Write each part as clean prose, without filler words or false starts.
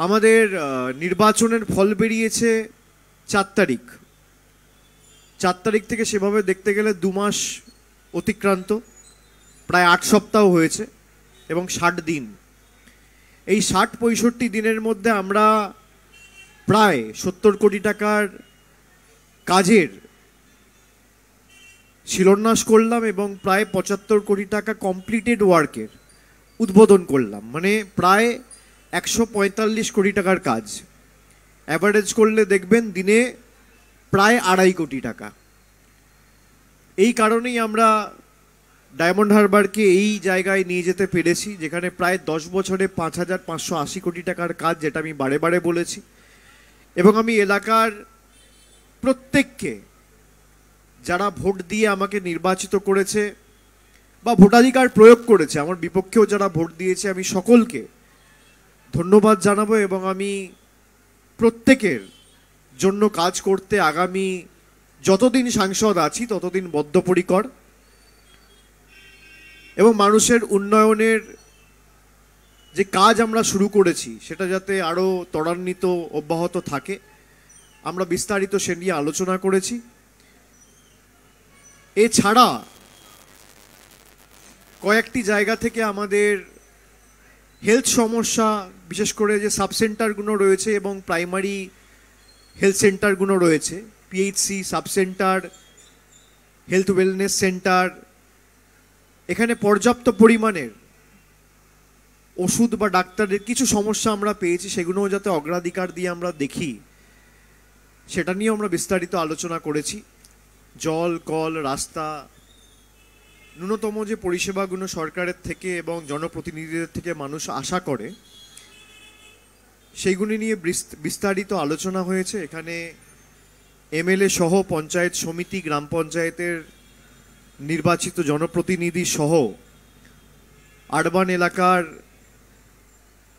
আমাদের নির্বাচনের ফল বেরিয়েছে ৪ তারিখ। ৪ তারিখ থেকে সেভাবে দেখতে গেলে ২ মাস অতিক্রান্ত, প্রায় ৮ সপ্তাহ হয়েছে এবং ৬০ দিন। এই ৬০-৬৫ দিনের মধ্যে আমরা প্রায় ৭০ কোটি টাকার কাজের শিলান্যাস করলাম এবং প্রায় ৭৫ কোটি টাকা কমপ্লিটেড ওয়ার্কের উদ্বোধন করলাম, মানে প্রায় ১৪৫ কোটি টাকার কাজ। অ্যাভারেজ করলে দেখবেন দিনে প্রায় ২.৫ কোটি টাকা। এই কারণেই আমরা ডায়মন্ড হারবারকে এই জায়গায় নিয়ে যেতে পেরেছি, যেখানে প্রায় ১০ বছরে ৫,৫৮০ কোটি টাকার কাজ, যেটা আমি বারে বারে বলেছি। এবং আমি এলাকার প্রত্যেককে, যারা ভোট দিয়ে আমাকে নির্বাচিত করেছে বা ভোটাধিকার প্রয়োগ করেছে, আমার বিপক্ষেও যারা ভোট দিয়েছে, আমি সকলকে ধন্যবাদ জানাবো। এবং আমি প্রত্যেকের জন্য কাজ করতে আগামী যতদিন সাংসদ আছি ততদিন বদ্ধপরিকর, এবং মানুষের উন্নয়নের যে কাজ আমরা শুরু করেছি সেটা যাতে আরও ত্বরান্বিত অব্যাহত থাকে, আমরা বিস্তারিত সে নিয়ে আলোচনা করেছি। এছাড়া কয়েকটি জায়গা থেকে আমাদের হেলথ সমস্যা, বিশেষ করে যে সাবসেন্টারগুলো রয়েছে এবং প্রাইমারি হেলথ সেন্টারগুলো রয়েছে, PHC, sub centre, health wellness centre, এখানে পর্যাপ্ত পরিমাণের ওষুধ বা ডাক্তারের কিছু সমস্যা আমরা পেয়েছি, সেগুলোও যাতে অগ্রাধিকার দিয়ে আমরা দেখি, সেটা নিয়েও আমরা বিস্তারিত আলোচনা করেছি। জল, কল, রাস্তা, ন্যূনতম যে পরিষেবাগুলো সরকারের থেকে এবং জনপ্রতিনিধিদের থেকে মানুষ আশা করে, সেইগুলি নিয়ে বিস্তারিত আলোচনা হয়েছে। এখানে এমএলএ সহ পঞ্চায়েত সমিতি, গ্রাম পঞ্চায়েতের নির্বাচিত জনপ্রতিনিধি সহ আরবান এলাকার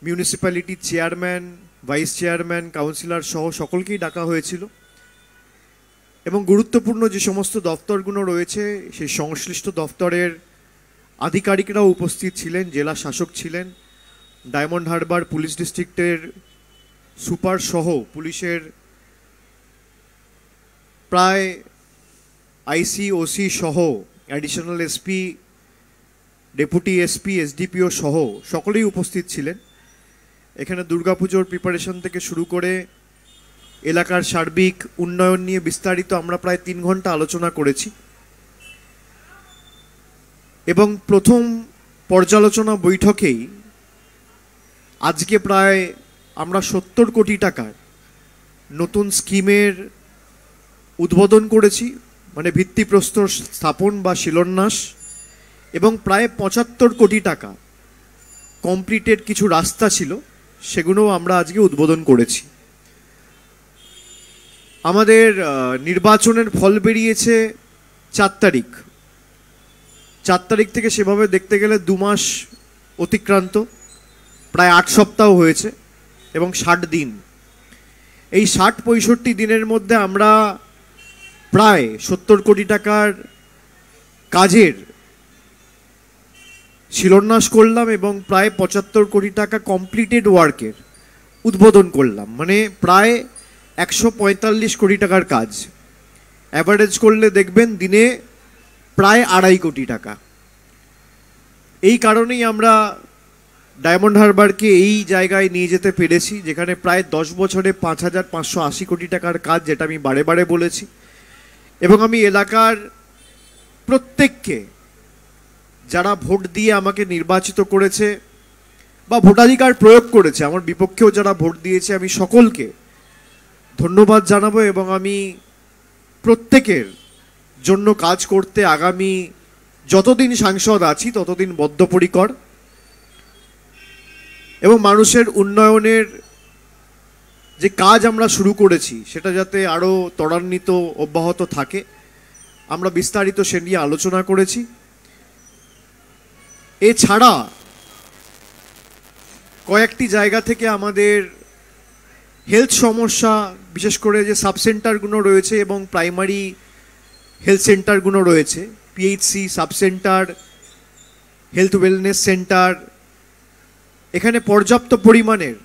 মিউনিসিপ্যালিটির চেয়ারম্যান, ভাইস চেয়ারম্যান, কাউন্সিলর সহ সকলকেই ডাকা হয়েছিল। এবং গুরুত্বপূর্ণ যে সমস্ত দফতরগুলো রয়েছে সেই সংশ্লিষ্ট দফতরের আধিকারিকরাও উপস্থিত ছিলেন, জেলা শাসক ছিলেন, ডায়মন্ড হারবার পুলিশ ডিস্ট্রিক্টের সুপার সহ পুলিশের প্রায় আইসি, ওসি সহ additional SP, deputy SP, SDPO সহ সকলেই উপস্থিত ছিলেন। এখানে দুর্গাপুজোর প্রিপারেশন থেকে শুরু করে এলাকার সার্বিক উন্নয়ন নিয়ে বিস্তারিত আমরা প্রায় ৩ ঘন্টা আলোচনা করেছি। এবং প্রথম পর্যালোচনা বৈঠকেই আজকে প্রায় আমরা ৭০ কোটি টাকার নতুন স্কিমের উদ্বোধন করেছি, মানে ভিত্তিপ্রস্তর স্থাপন বা শিলান্যাস, এবং প্রায় ৭৫ কোটি টাকা কমপ্লিটেড কিছু রাস্তা ছিল, সেগুলোও আমরা আজকে উদ্বোধন করেছি। আমাদের নির্বাচনের ফল বেরিয়েছে ৪ তারিখ। ৪ তারিখ থেকে সেভাবে দেখতে গেলে ২ মাস অতিক্রান্ত, প্রায় ৮ সপ্তাহ হয়েছে এবং ৬০ দিন। এই ৬০-৬৫ দিনের মধ্যে আমরা প্রায় ৭০ কোটি টাকার কাজের শিলান্যাস করলাম এবং প্রায় ৭৫ কোটি টাকা কমপ্লিটেড ওয়ার্কের উদ্বোধন করলাম, মানে প্রায় ১৪৫ কোটি টাকার কাজ। অ্যাভারেজ করলে দেখবেন দিনে প্রায় ২.৫ কোটি টাকা। এই কারণেই আমরা ডায়মন্ড হারবারকে এই জায়গায় নিয়ে যেতে পেরেছি, যেখানে প্রায় ১০ বছরে ৫,৫৮০ কোটি টাকার কাজ, যেটা আমি বারে বারে বলেছি। এবং আমি এলাকার প্রত্যেককে, যারা ভোট দিয়ে আমাকে নির্বাচিত করেছে বা ভোটাধিকার প্রয়োগ করেছে, আমার বিপক্ষেও যারা ভোট দিয়েছে, আমি সকলকে ধন্যবাদ জানাবো। এবং আমি প্রত্যেকের জন্য কাজ করতে আগামী যতদিন সাংসদ আছি ততদিন বদ্ধপরিকর, এবং মানুষের উন্নয়নের যে কাজ আমরা শুরু করেছি সেটা যাতে আরও ত্বরান্বিত অব্যাহত থাকে, আমরা বিস্তারিত সে নিয়ে আলোচনা করেছি। এছাড়া কয়েকটি জায়গা থেকে আমাদের হেলথ সমস্যা, বিশেষ করে যে সাবসেন্টারগুলো রয়েছে এবং প্রাইমারি হেলথ সেন্টারগুলো রয়েছে, PHC, sub centre, health wellness centre, এখানে পর্যাপ্ত পরিমাণের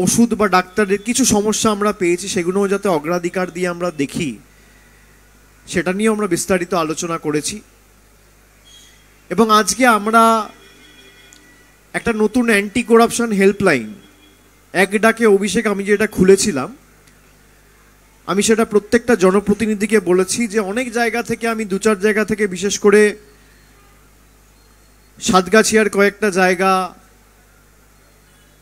ওষুধ বা ডাক্তারের কিছু সমস্যা আমরা পেয়েছি, সেগুলোও যাতে অগ্রাধিকার দিয়ে আমরা দেখি, সেটা নিয়েও আমরা বিস্তারিত আলোচনা করেছি। এবং আজকে আমরা একটা নতুন অ্যান্টি করাপশন হেল্পলাইন, এক ডাকে অভিষেক, আমি যেটা খুলেছিলাম, আমি সেটা প্রত্যেকটা জনপ্রতিনিধিকে বলেছি যে অনেক জায়গা থেকে, আমি 2-4 জায়গা থেকে, বিশেষ করে সাতগাছিয়ার কয়েকটা জায়গা,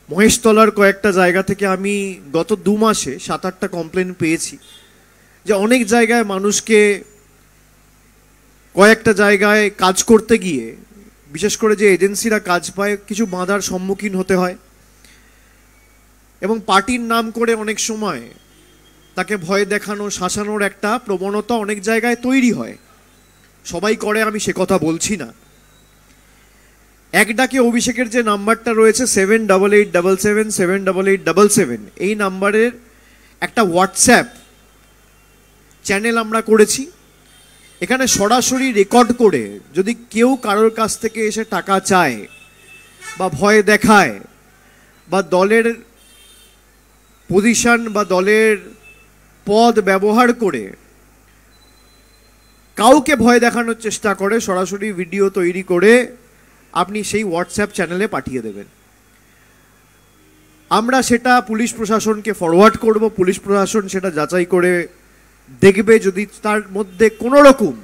মহেশতলার কয়েকটা জায়গা থেকে আমি গত 2 মাসে 7-8টা কমপ্লেন পেয়েছি যে অনেক জায়গায় মানুষকে কয়েকটা জায়গায় কাজ করতে গিয়ে, বিশেষ করে যে এজেন্সিরা কাজ পায়, কিছু বাধার সম্মুখীন হতে হয়। এবং পার্টির নাম করে অনেক সময় তাকে ভয় দেখানো, শাসানোর একটা প্রবণতা অনেক জায়গায় তৈরি হয়। সবাই করে, আমি সে কথা বলছি না। এক ডাকে অভিষেকের যে নাম্বারটা রয়েছে 7877777877, এই নাম্বারের একটা হোয়াটসঅ্যাপ চ্যানেল আমরা করেছি। এখানে সরাসরি রেকর্ড করে যদি কেউ কারোর কাছ থেকে এসে টাকা চায় বা ভয় দেখায় বা দলের পজিশন বা দলের পদ ব্যবহার করে কাউকে ভয় দেখানোর চেষ্টা করে, সরাসরি ভিডিও তৈরি করে আপনি সেই হোয়াটসঅ্যাপ চ্যানেলে পাঠিয়ে দেবেন। আমরা সেটা পুলিশ প্রশাসনকে ফরওয়ার্ড করব, পুলিশ প্রশাসন সেটা যাচাই করে দেখবে। যদি তার মধ্যে কোনো রকম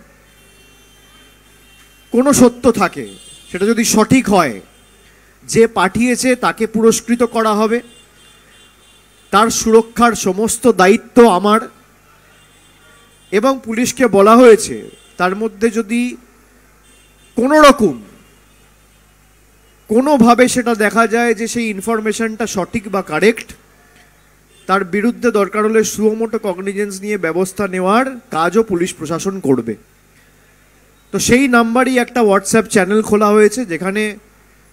কোনো সত্য থাকে, সেটা যদি সঠিক হয়, যে পাঠিয়েছে তাকে পুরস্কৃত করা হবে, তার সুরক্ষার সমস্ত দায়িত্ব আমার। এবং পুলিশকে বলা হয়েছে তার মধ্যে যদি কোনো রকম কোনোভাবে সেটা দেখা যায় যে সেই ইনফরমেশনটা সঠিক বা কারেক্ট, তার বিরুদ্ধে দরকার হলে সুমোটো কগনিজেন্স নিয়ে ব্যবস্থা নেওয়ার কাজও পুলিশ প্রশাসন করবে। তো সেই নাম্বারই একটা হোয়াটসঅ্যাপ চ্যানেল খোলা হয়েছে, যেখানে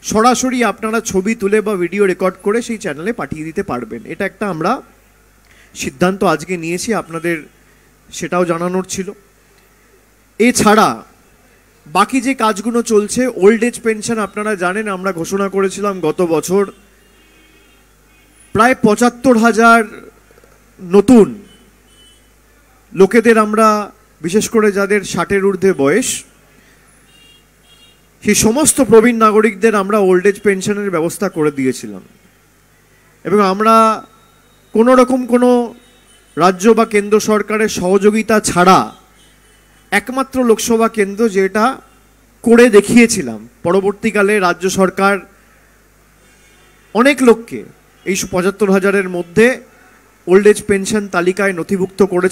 সরাসরি আপনারা ছবি তুলে বা ভিডিও রেকর্ড করে সেই চ্যানেলে পাঠিয়ে দিতে পারবেন। এটা একটা আমরা সিদ্ধান্ত আজকে নিয়েছি, আপনাদের সেটাও জানানোর ছিল। এছাড়া বাকি যে কাজগুলো চলছে, ওল্ড এজ পেনশন আপনারা জানেন, আমরা ঘোষণা করেছিলাম গত বছর প্রায় ৭৫,০০০ নতুন লোকেদের আমরা, বিশেষ করে যাদের 60-এর ঊর্ধ্বে বয়স, সেই সমস্ত প্রবীণ নাগরিকদের আমরা ওল্ড এজ পেনশনের ব্যবস্থা করে দিয়েছিলাম। এবং আমরা কোনো রকম কোনো রাজ্য বা কেন্দ্র সরকারের সহযোগিতা ছাড়া একমাত্র লোকসভা কেন্দ্র যেটা করে দেখিয়েছিলাম। পরবর্তীকালে রাজ্য সরকার অনেক লোককে এই ৭৫,০০০-এর মধ্যে ওল্ড এজ পেনশন তালিকায় নথিভুক্ত করেছে।